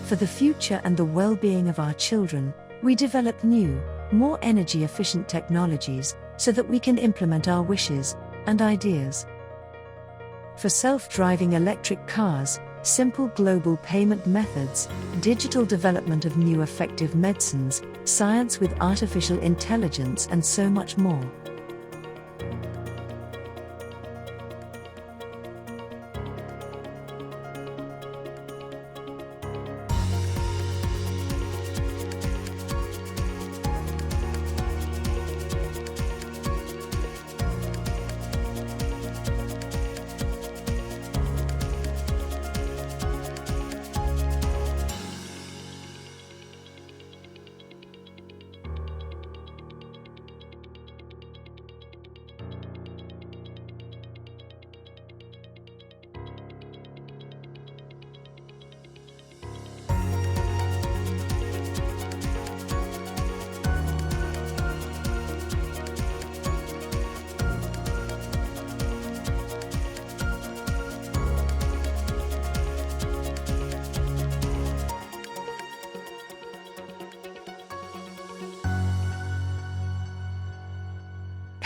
For the future and the well-being of our children, we develop new, more energy-efficient technologies so that we can implement our wishes and ideas. For self-driving electric cars, simple global payment methods, digital development of new effective medicines, science with artificial intelligence, and so much more.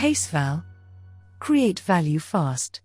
paceval. Create value fast.